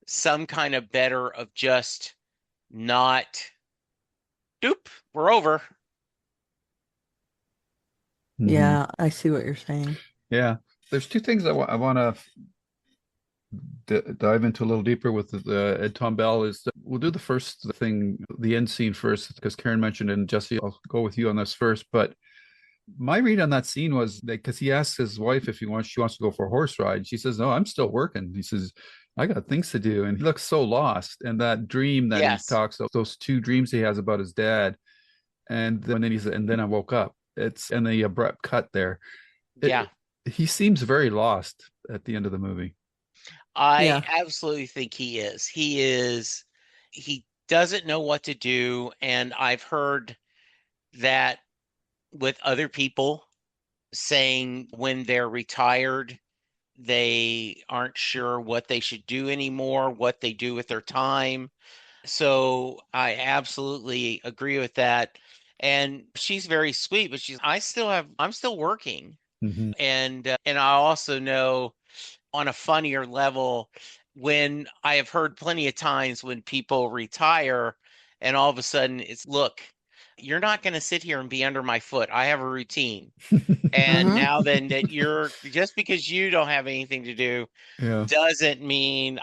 some kind of better of just not, doop, we're over. Hmm. Yeah, I see what you're saying. Yeah. There's two things I want to dive into a little deeper with the Ed Tom Bell. Is that we'll do the first thing, the end scene first, because Karen mentioned it, and Jesse, I'll go with you on this first. But my read on that scene was that because he asks his wife if she wants to go for a horse ride. She says, "No, I'm still working." He says, "I got things to do," and he looks so lost. And that dream that he Yes. talks, those two dreams he has about his dad, and then he said, "And then I woke up." It's and the abrupt cut there. Yeah. He seems very lost at the end of the movie. I Yeah. absolutely think he doesn't know what to do. And I've heard that with other people saying when they're retired, they aren't sure what they should do anymore, what they do with their time. So I absolutely agree with that. And she's very sweet, but I'm still working. Mm-hmm. And I also know, on a funnier level, when I have heard plenty of times when people retire and all of a sudden it's, look, you're not going to sit here and be under my foot. I have a routine. And Hmm. now then, that you're just because you don't have anything to do Yeah, doesn't mean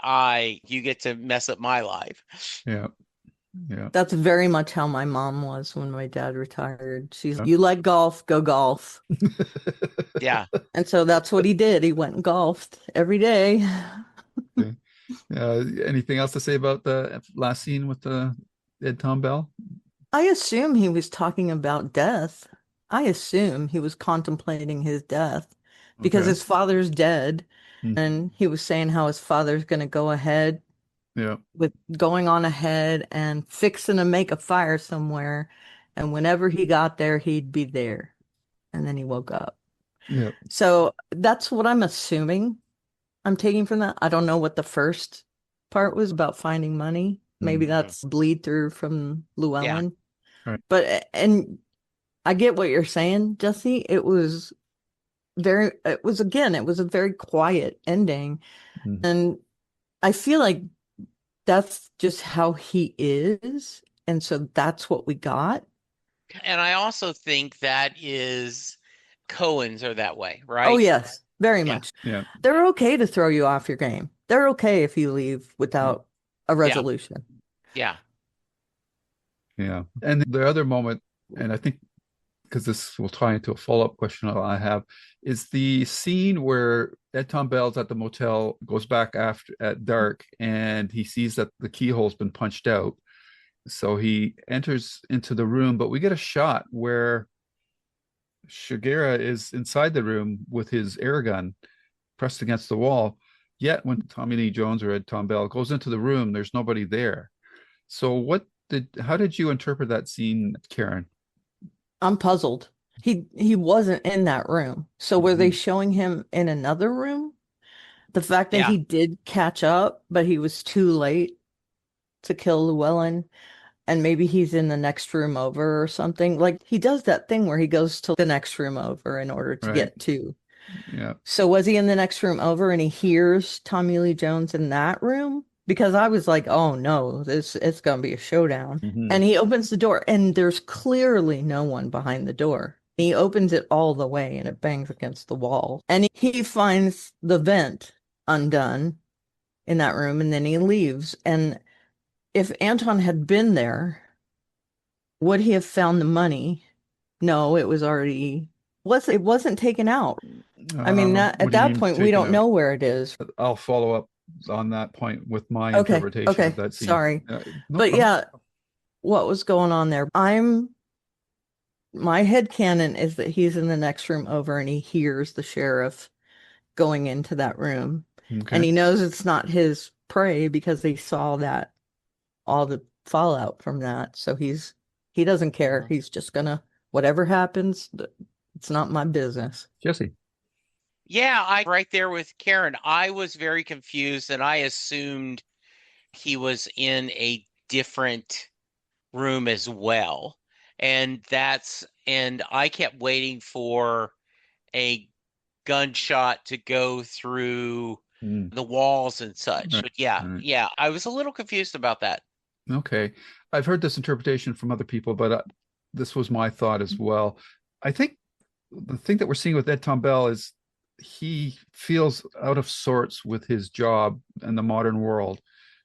you get to mess up my life. yeah, yeah. That's very much how my mom was when my dad retired. You like golf, go golf. Yeah. And so that's what he did. He went and golfed every day. Okay. Anything else to say about the last scene with the Ed Tom Bell? I assume he was talking about death. I assume he was contemplating his death because Okay. his father's dead. Mm. And he was saying how his father's going to go ahead Yeah, with going on ahead and fixing to make a fire somewhere. And whenever he got there, he'd be there. And then he woke up. yeah. So that's what I'm assuming I'm taking from that. I don't know what the first part was about finding money. Maybe Mm. Mhm. that's bleed through from Yeah. Llewellyn. Right. But, and I get what you're saying, Jesse. It was a very quiet ending. Mm. And I feel like that's just how he is. And so that's what we got. And I also think that is Cohen's are that way, Oh, right? yes, very Yeah. much. Yeah, They're okay to throw you off your game. They're okay if you leave yeah, without a Yeah. resolution. Yeah. yeah. And the other moment, and I think because this will tie into a follow-up question I have, is the scene where Ed Tom Bell's at the motel, goes back after at dark, and he sees that the keyhole's been punched out. So he enters into the room, but we get a shot where Shigeru is inside the room with his air gun pressed against the wall. Yet when Tommy Lee Jones or Ed Tom Bell goes into the room, there's nobody there. So how did you interpret that scene, Karen? I'm puzzled. He wasn't in that room. So were they Mhm. showing him in another room? The fact that Yeah. he did catch up, but he was too late to kill Llewellyn, and maybe he's in the next room over or something. Like he does that thing where he goes to the next room over in order to Right. get to. Yeah. So was he in the next room over and he hears Tommy Lee Jones in that room? Because I was like, oh no, this it's gonna be a showdown. Mhm. And he opens the door and there's clearly no one behind the door. He opens it all the way and it bangs against the wall. And he finds the vent undone in that room and then he leaves. And if Anton had been there, would he have found the money? No, it wasn't taken out. I mean, What at do you that mean point, we taken don't out? know where it is. I'll follow up on that point with my Okay, interpretation of okay, that scene. sorry. No But problem. yeah, what was going on there? My head canon is that he's in the next room over and he hears the sheriff going into that room. And Okay. he knows it's not his prey because he saw that all the fallout from that. So he doesn't care. He's just gonna whatever happens, it's not my business. Jesse. Yeah, I right there with Karen. I was very confused and I assumed he was in a different room as well. And I kept waiting for a gunshot to go through Mm, the walls and such. right, But yeah, right. yeah, I was a little confused about that. Okay. I've heard this interpretation from other people, but this was my thought as well. I think the thing that we're seeing with Ed Tom Bell is he feels out of sorts with his job in the modern world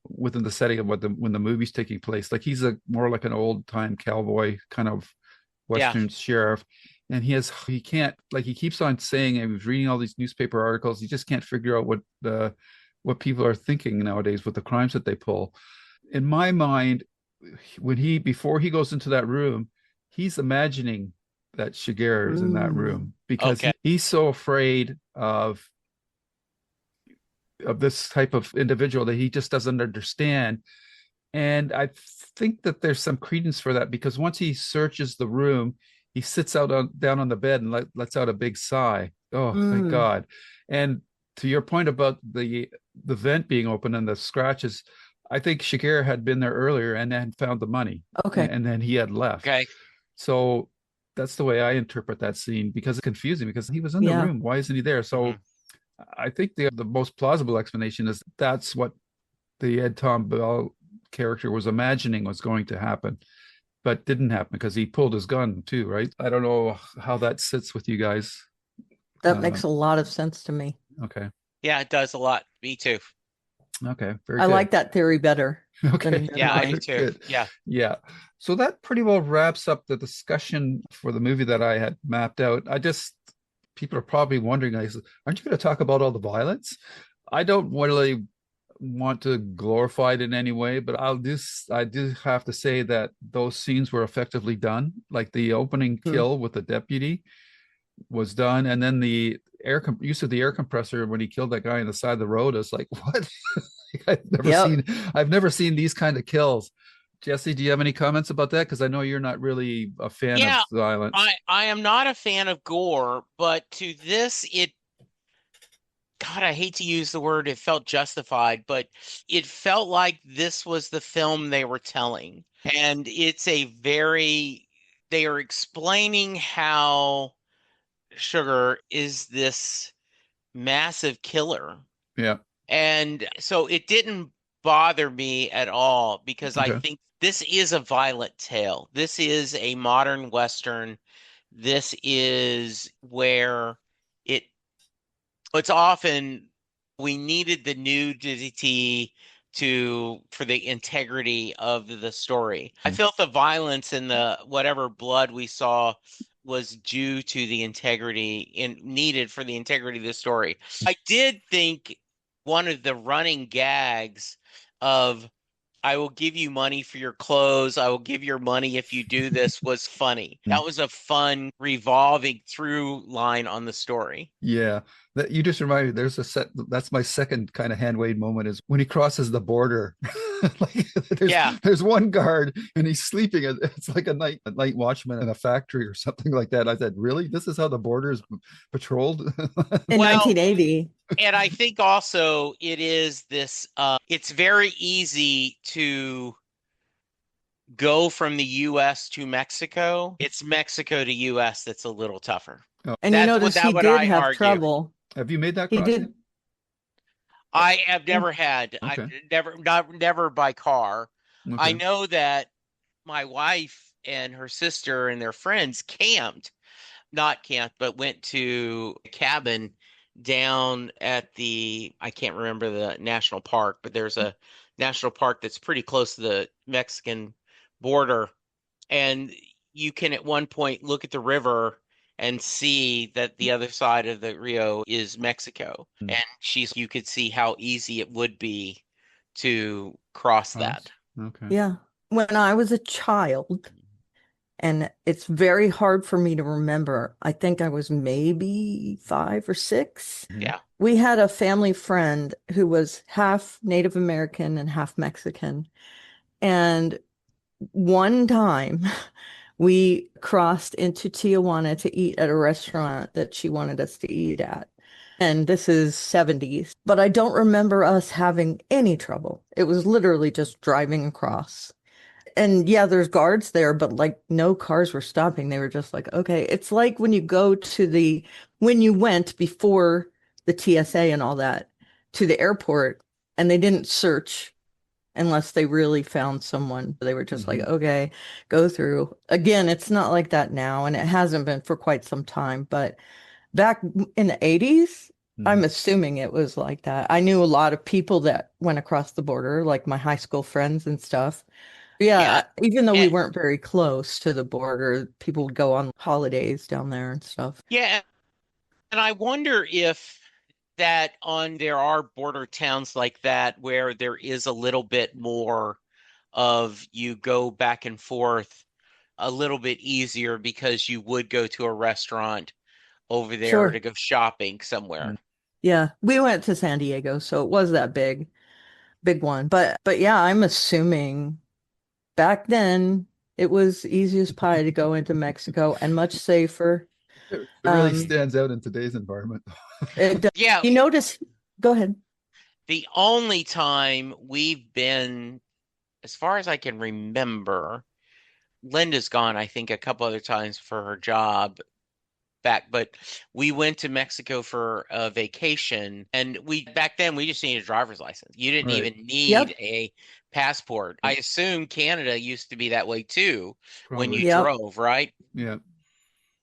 within the setting of when the movie's taking place. Like he's a more like an old time cowboy kind of Yeah. Western sheriff. And he can't, like he keeps on saying, he was reading all these newspaper articles. He just can't figure out what people are thinking nowadays with the crimes that they pull. In my mind, before he goes into that room, he's imagining that Shigeru is in that Mm. room because Okay. he's so afraid of this type of individual that he just doesn't understand. And I think that there's some credence for that because once he searches the room, he sits down on the bed and lets out a big sigh. Oh, thank Mm. God. And to your point about the vent being open and the scratches, I think Shakir had been there earlier and then found the money, Okay. and then he had left. Okay. So that's the way I interpret that scene because it's confusing because he was in the Yeah. room. Why isn't he there? So Mhm. I think the most plausible explanation is that's what the Ed Tom Bell character was imagining was going to happen, but didn't happen because he pulled his gun too, right? I don't know how that sits with you guys. That Uh, makes a lot of sense to me. okay. Yeah, it does a lot. Me too. Okay. Very I good. like that theory better Okay. than Yeah, I do mine. too. Good. Yeah. Yeah. So that pretty well wraps up the discussion for the movie that I had mapped out. People are probably wondering, aren't you going to talk about all the violence? I don't really want to glorify it in any way, but I do have to say that those scenes were effectively done. Like the opening Hmm. kill with the deputy was done, and then the use of the air compressor when he killed that guy on the side of the road is like what? I've never Yep. seen I've never seen these kind of kills. Jesse, do you have any comments about that? Because I know you're not really a fan of Yeah, violence. I am not a fan of gore, but to this it God, I hate to use the word it felt justified, but it felt like this was the film they were telling. And they are explaining how sugar is this massive killer. Yeah. And so it didn't bother me at all because I Okay. think this is a violent tale. This is a modern Western. This is where it it's often we needed the nudity for the integrity of the story. I felt the violence and the whatever blood we saw was due to the integrity and needed for the integrity of the story. I did think one of the running gags of I will give you money for your clothes. I will give you money if you do this was funny. That was a fun revolving through line on the story. Yeah, that you just reminded me. There's a set. That's my second kind of hand wave moment is when he crosses the border. Like Yeah. there's one guard and he's sleeping. It's like a night watchman in a factory or something like that. I said, really? This is how the border is patrolled? In Well, 1980. and I think also it is this, it's very easy to go from the US to Mexico. It's Mexico to US that's a little tougher. Oh, And you notice he what did I have argue. trouble. have you made that He crossing? did. I have never had, Okay. never by car. I Okay. know that my wife and her sister and their friends not camped, but went to a cabin down at I can't remember the national park, but there's a national park that's pretty close to the Mexican border. And you can at one point look at the river and see that the other side of the Rio is Mexico. Mm. And you could see how easy it would be to cross that. Okay. Yeah. When I was a child, and it's very hard for me to remember, I think I was maybe 5 or 6. Yeah. We had a family friend who was half Native American and half Mexican. And one time we crossed into Tijuana to eat at a restaurant that she wanted us to eat at. And this is 70s, but I don't remember us having any trouble. It was literally just driving across. And yeah, there's guards there, but like no cars were stopping. They were just like, okay. It's like when you go to when you went before the TSA and all that to the airport and they didn't search unless they really found someone. They were just like, okay, go through. Again, it's not like that now, and it hasn't been for quite some time. But back in the 80s, I'm assuming it was like that. I knew a lot of people that went across the border, like my high school friends and stuff. Yeah, even though we weren't very close to the border, people would go on holidays down there and stuff. Yeah. And I wonder if there are border towns like that where there is a little bit more of you go back and forth a little bit easier because you would go to a restaurant over there to go shopping somewhere. Yeah, we went to San Diego, so it was that big one. But yeah, I'm assuming back then it was easy as pie to go into Mexico and much safer. It really stands out in today's environment. Yeah. You notice, go ahead. The only time we've been, as far as I can remember, Linda's gone, I think, a couple other times for her job back, but we went to Mexico for a vacation, and back then we just needed a driver's license. You didn't even need a passport. I assume Canada used to be that way too. Probably. When you drove, right? Yeah.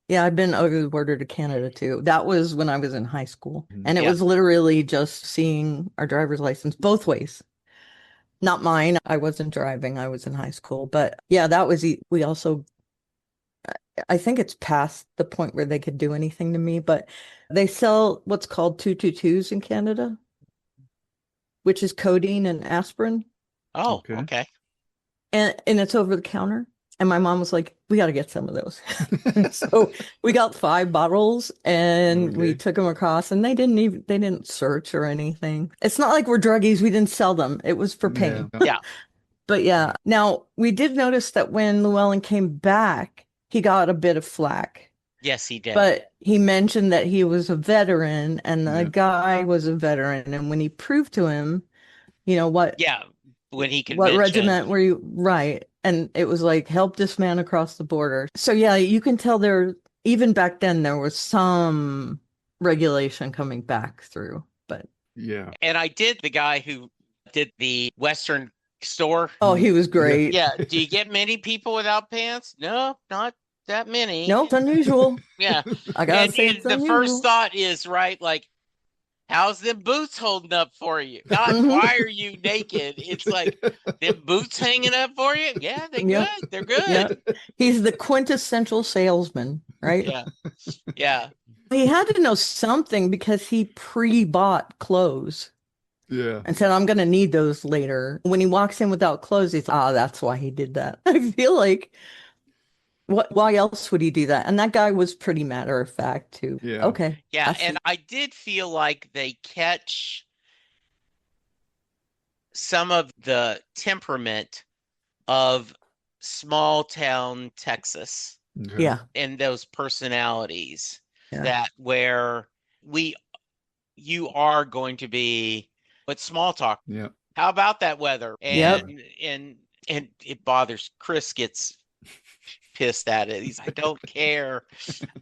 Yeah, I've been over the border to Canada too. That was when I was in high school. And it was literally just seeing our driver's license both ways. Not mine. I wasn't driving. I was in high school. But yeah, we also, I think it's past the point where they could do anything to me, but they sell what's called 222s in Canada, which is codeine and aspirin. Oh, okay. And it's over the counter. And my mom was like, we got to get some of those. So we got 5 bottles and we took them across, and they didn't search or anything. It's not like we're druggies. We didn't sell them. It was for pain. Yeah. But yeah, now we did notice that when Llewellyn came back, he got a bit of flack. Yes, he did. But he mentioned that he was a veteran and the guy was a veteran. And when he proved to him, what regiment were you? Right. And it was like, help this man across the border. So yeah, you can tell even back then, there was some regulation coming back through, but. Yeah. And the guy who did the Western store. Oh, he was great. Yeah. Do you get many people without pants? No, not that many. No, it's unusual. Yeah. I gotta say it's the unusual. first thought is, right, like, how's them boots holding up for you? Not why are you naked? It's like, them boots hanging up for you? Yeah, they're good. They're good. Yep. He's the quintessential salesman, right? Yeah. Yeah. He had to know something because he pre-bought clothes. Yeah. and said, I'm going to need those later. When he walks in without clothes, he's, that's why he did that. I feel like, why else would he do that? And that guy was pretty matter of fact, too. Yeah. Okay. Yeah, I and see. I did feel like they catch some of the temperament of small town Texas Okay. Yeah. and those personalities Yeah. that where we you are going to be with small talk. Yeah. How about that weather? Yep. And it bothers Chris gets pissed at it. He's I don't care.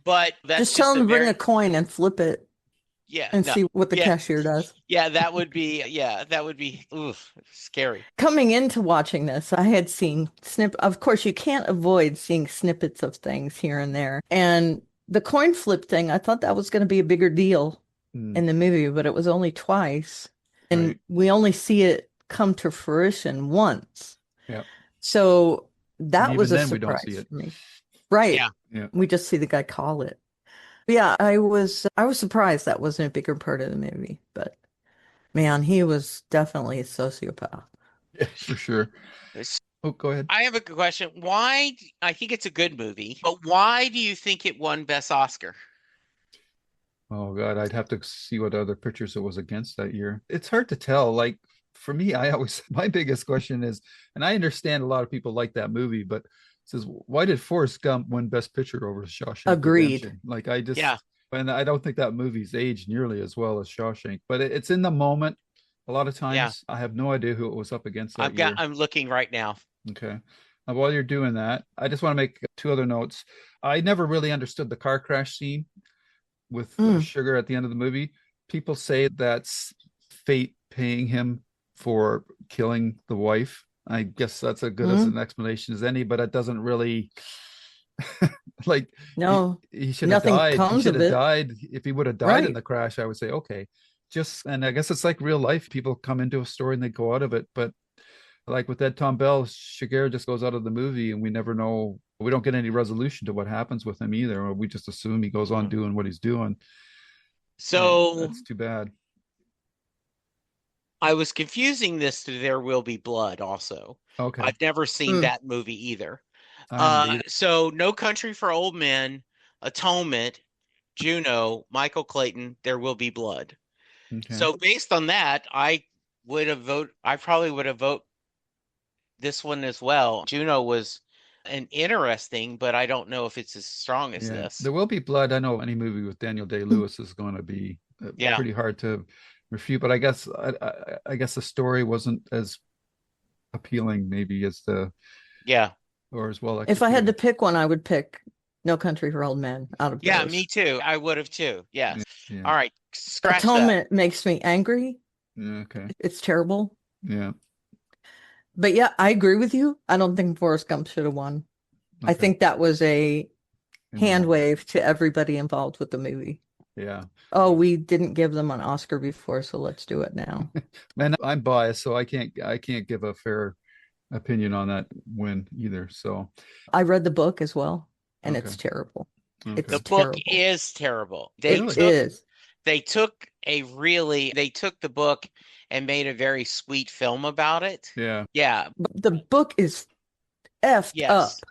But that's Just tell just him a to bring a very coin and flip it yeah, and no. see what the Yeah, cashier does. that would be oof, scary. Coming into watching this, I had seen of course, you can't avoid seeing snippets of things here and there. And the coin flip thing, I thought that was going to be a bigger deal Mm, in the movie, but it was only twice. And right. we only see it come to fruition once. Yeah. So And that was even a then we don't see surprise it. for me. Right. Yeah. Yeah. We just see the guy call it. Yeah, I was surprised that wasn't a bigger part of the movie, but man, he was definitely a sociopath. Yeah, for sure. Oh, go ahead. I have a question. I think it's a good movie, but why do you think it won Best Oscar? Oh God, I'd have to see what other pictures it was against that year. It's hard to tell. Like for me, I always my biggest question is, and I understand a lot of people like that movie, but it says why did Forrest Gump win Best Picture over Shawshank Agreed. Redemption? Like I just, Yeah. and I don't think that movie's aged nearly as well as Shawshank, but it's in the moment. A lot of Yeah. times, I have no idea who it was up against that year. I'm looking right now. Okay. While you're doing that, I just want to make two other notes. I never really understood the car crash scene with Mm. Sugar at the end of the movie. People say that's fate paying him for killing the wife. I guess that's as good as Mm. an explanation as any, but it doesn't really like No, he should have nothing died. He comes should of have it. died. If he would have died in Right. the crash, I would say, okay. Just and I guess it's like real life. People come into a story and they go out of it. But like with Ed Tom Bell, Shigeru just goes out of the movie and we never know. We don't get any resolution to what happens with him either. We just assume he goes on doing what he's doing. And So that's too bad. I was confusing this to There Will Be Blood also. Okay. I've never seen Mm. that movie either. I haven't either. So No Country for Old Men, Atonement, Juno, Michael Clayton, There Will Be Blood. Okay. So based on that, I probably would have voted this one as well. Juno was an interesting, but I don't know if it's as strong as Yeah. this. There Will Be Blood. I know any movie with Daniel Day-Lewis is going to be Yeah. pretty hard to refute, but I guess I guess the story wasn't as appealing maybe as the Yeah. or as well If I had to executed. pick one, I would pick No Country for Old Men out of Yeah, those. me too. I would have too. Yes. Yeah. All right. Scratch that. Atonement makes me angry. Yeah. Okay. It's terrible. Yeah. But yeah, I agree with you. I don't think Forrest Gump should have won. I Okay. think that was a In the hand moment. wave to everybody involved with the movie. Yeah. Oh, we didn't give them an Oscar before, so let's do it now. Man, I'm biased, so I can't give a fair opinion on that win either. So I read the book as well, and Okay. it's terrible. okay. It's The book terrible. is terrible. It Really? is. They took the book and made a very sweet film about it. Yeah. Yeah. But the book is effed Yes. up.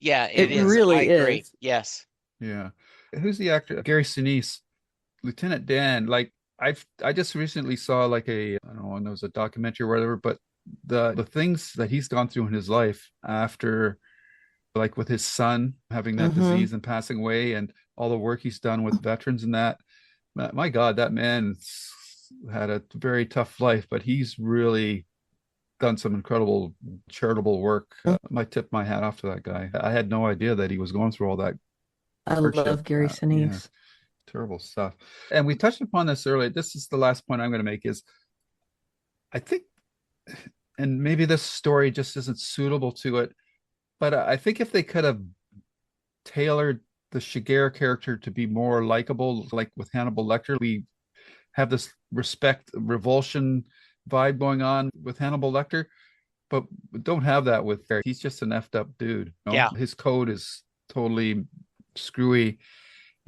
Yeah, It is. really I agree. is. Yes. Yeah. Who's the actor? Gary Sinise, Lieutenant Dan. Like I just recently saw like I don't know, and there was a documentary or whatever, but the things that he's gone through in his life after like with his son having that Mhm. disease and passing away and all the work he's done with veterans and that, my God, that man had a very tough life, but he's really done some incredible charitable work. I tip my hat off to that guy. I had no idea that he was going through all that I hardship. love Gary Yeah, Sinise. terrible stuff. And we touched upon this earlier. This is the last point I'm going to make is I think, and maybe this story just isn't suitable to it, but I think if they could have tailored the Shigeru character to be more likable, like with Hannibal Lecter, we have this respect, revulsion vibe going on with Hannibal Lecter, but don't have that with Eric. He's just an effed up dude. You know? Yeah. His code is totally screwy.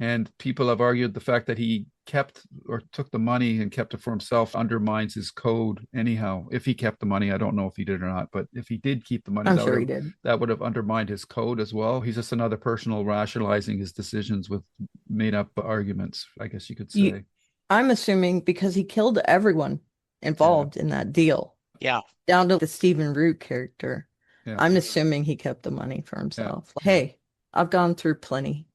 And people have argued the fact that he kept or took the money and kept it for himself undermines his code anyhow. If he kept the money, I don't know if he did or not, but if he did keep the money, I'm sure he did. that would have undermined his code as well. He's just another personal rationalizing his decisions with made up arguments, I guess you could say. I'm assuming because he killed everyone involved in that deal. Yeah. Down to the Stephen Root character. Yeah. I'm assuming he kept the money for himself. Yeah. Hey, I've gone through plenty.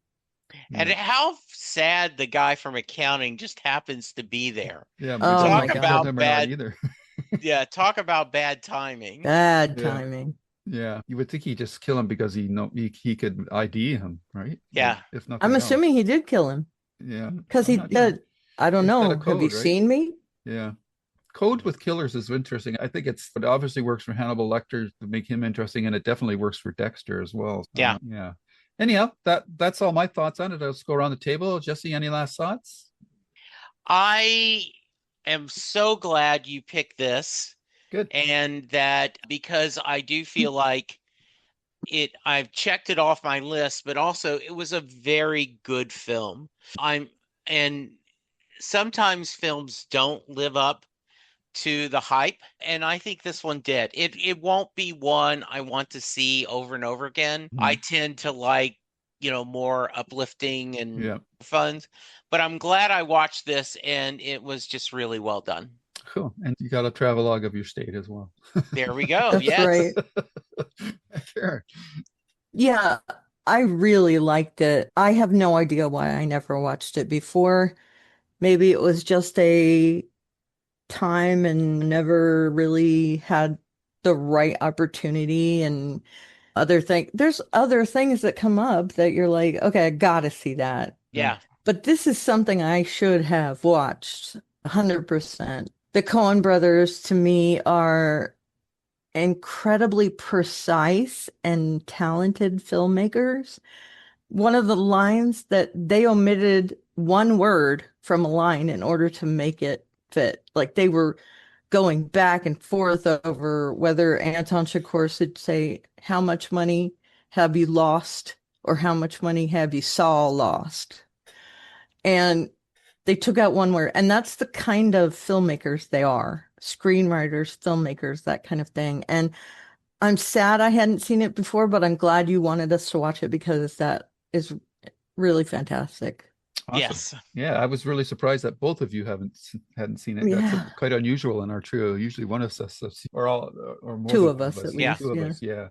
And how sad the guy from accounting just happens to be there. Yeah. Talk about bad either. Yeah. Talk about bad timing. Bad timing. Yeah. You would think he'd just kill him because he could ID him, right? Yeah. Like, if I'm assuming he did kill him. Yeah. Because he did. I don't know. Have you seen me? Yeah. Code with killers is interesting. I think it obviously works for Hannibal Lecter to make him interesting, and it definitely works for Dexter as well. Yeah. Yeah. Anyhow, that's all my thoughts on it. Let's go around the table. Jesse, any last thoughts? I am so glad you picked this. Good. And that because I do feel like I've checked it off my list, but also it was a very good film. And sometimes films don't live up to the hype, and I think this one did. It won't be one I want to see over and over again. I tend to like, more uplifting and fun, but I'm glad I watched this, and it was just really well done. Cool. And you got a travelogue of your state as well. There we go. That's yes. Right. Sure. Yeah, I really liked it. I have no idea why I never watched it before. Maybe it was just a time and never really had the right opportunity and there's other things that come up that you're like, okay, I gotta see that. Yeah. But this is something I should have watched 100%. The Coen brothers to me are incredibly precise and talented filmmakers. One of the lines that they omitted one word from a line in order to make it fit. Like they were going back and forth over whether Anton Chigurh should say, how much money have you lost? Or how much money have you saw lost? And they took out one word. And that's the kind of filmmakers they are. Screenwriters, filmmakers, that kind of thing. And I'm sad I hadn't seen it before, but I'm glad you wanted us to watch it because that is really fantastic. Awesome. Yes. Yeah, I was really surprised that both of you hadn't seen it. Yeah. That's quite unusual in our trio. Usually one of us, or all, or more two than of us at least. Yeah. Two of us, yeah.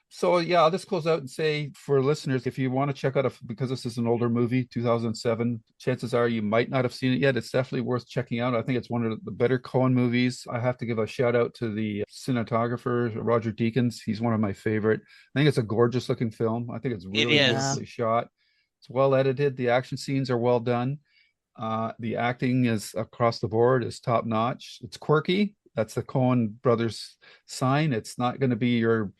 So yeah, I'll just close out and say for listeners, if you want to check out because this is an older movie, 2007, chances are you might not have seen it yet. It's definitely worth checking out. I think it's one of the better Coen movies. I have to give a shout out to the cinematographer, Roger Deakins. He's one of my favorite. I think it's a gorgeous looking film. I think it's really beautifully shot. It's well edited. The action scenes are well done. The acting is across the board is top notch. It's quirky. That's the Coen brothers sign. It's not going to be your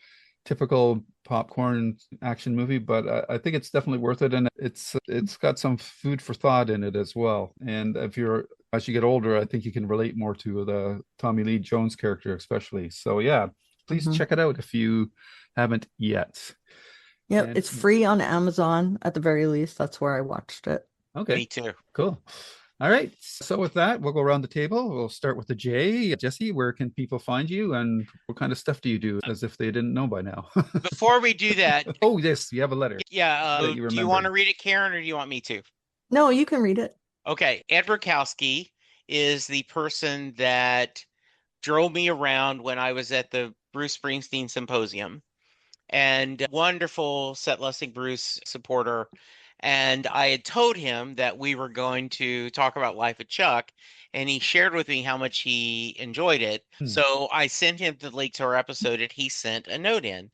typical popcorn action movie, but I think it's definitely worth it, and it's got some food for thought in it as well. And as you get older, I think you can relate more to the Tommy Lee Jones character, especially. So yeah, please check it out if you haven't yet. Yep, it's free on Amazon at the very least. That's where I watched it. Okay, me too. Cool. All right. So with that, we'll go around the table. We'll start with the J. Jesse, where can people find you and what kind of stuff do you do as if they didn't know by now? Before we do that. Oh, yes. You have a letter. Yeah. Do you want to read it, Karen, or do you want me to? No, you can read it. Okay. Ed Rakowski is the person that drove me around when I was at the Bruce Springsteen Symposium, and wonderful Set Lusting Bruce supporter. And I had told him that we were going to talk about Life of Chuck, and he shared with me how much he enjoyed it. So I sent him the link to our episode, and he sent a note in.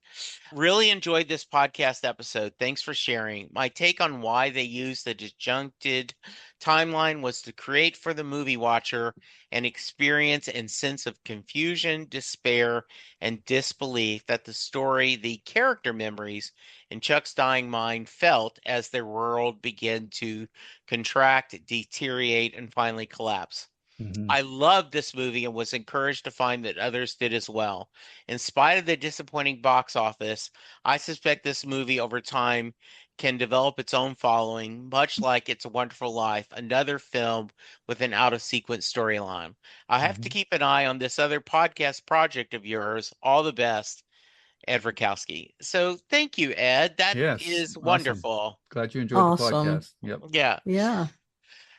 Really enjoyed this podcast episode. Thanks for sharing. My take on why they used the disjuncted timeline was to create for the movie watcher an experience and sense of confusion, despair, and disbelief that the story, the character memories in Chuck's dying mind felt as their world began to contract, deteriorate, and finally collapse. I loved this movie and was encouraged to find that others did as well. In spite of the disappointing box office, I suspect this movie over time can develop its own following, much like It's a Wonderful Life, another film with an out-of-sequence storyline. I have to keep an eye on this other podcast project of yours. All the best, Ed Rakowski. So thank you, Ed. That Yes. is Awesome. wonderful. Glad you enjoyed the Awesome. podcast. Yep. Yeah. Yeah.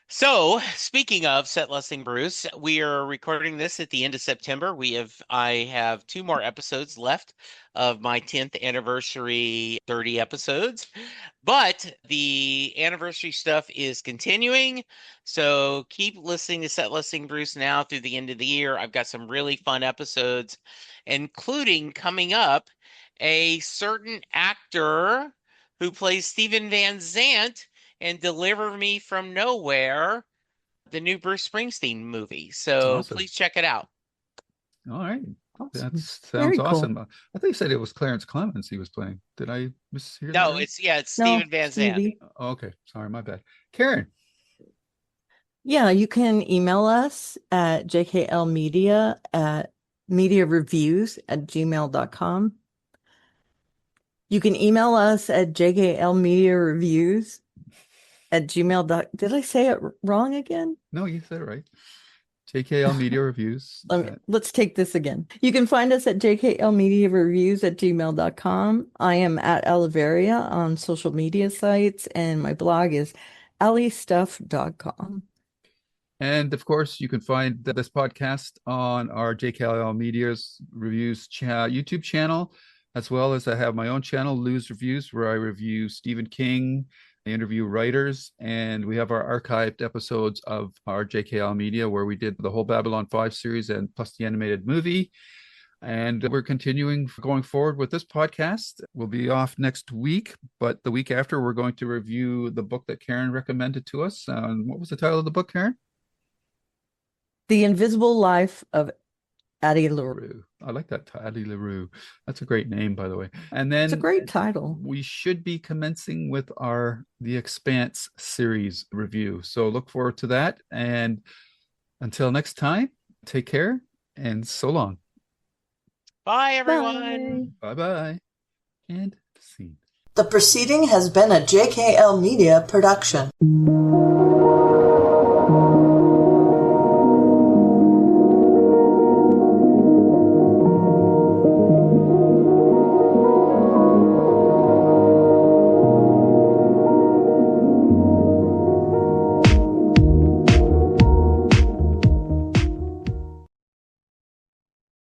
So, speaking of Set Listing Bruce, we are recording this at the end of September. I have 2 more episodes left of my 10th anniversary 30 episodes, but the anniversary stuff is continuing. So keep listening to Set Listing Bruce now through the end of the year. I've got some really fun episodes, including coming up a certain actor who plays Steven Van Zandt and Deliver Me from Nowhere, the new Bruce Springsteen movie. So Awesome. please check it out. All right. Awesome. That Very sounds cool. awesome. I think you said it was Clarence Clemens he was playing. Did I mishear that? No, right? it's No, Steven Van Zandt. Stevie. Oh, okay. Sorry, my bad. Karen. Yeah, you can email us at jklmedia at mediareviews@gmail.com. You can email us at jklmediareviews@gmail.com. Did I say it wrong again? No, you said it right. JKL Media Reviews. Let's take this again. You can find us at jklmediareviews@gmail.com. I am at Oliveria on social media sites, and my blog is alliestuff.com. And of course, you can find this podcast on our JKL Media's Reviews YouTube channel, as well as I have my own channel, Lou's Reviews, where I review Stephen King, I interview writers, and we have our archived episodes of our JKL Media, where we did the whole Babylon 5 series and plus the animated movie. And we're continuing going forward with this podcast. We'll be off next week, but the week after, we're going to review the book that Karen recommended to us. What was the title of the book, Karen? The Invisible Life of Addie LaRue. I like that, Addie LaRue. That's a great name, by the way. And then it's a great title. We should be commencing with The Expanse series review. So look forward to that. And until next time, take care and so long. Bye, everyone. Bye-bye. And scene. The proceeding has been a JKL Media production.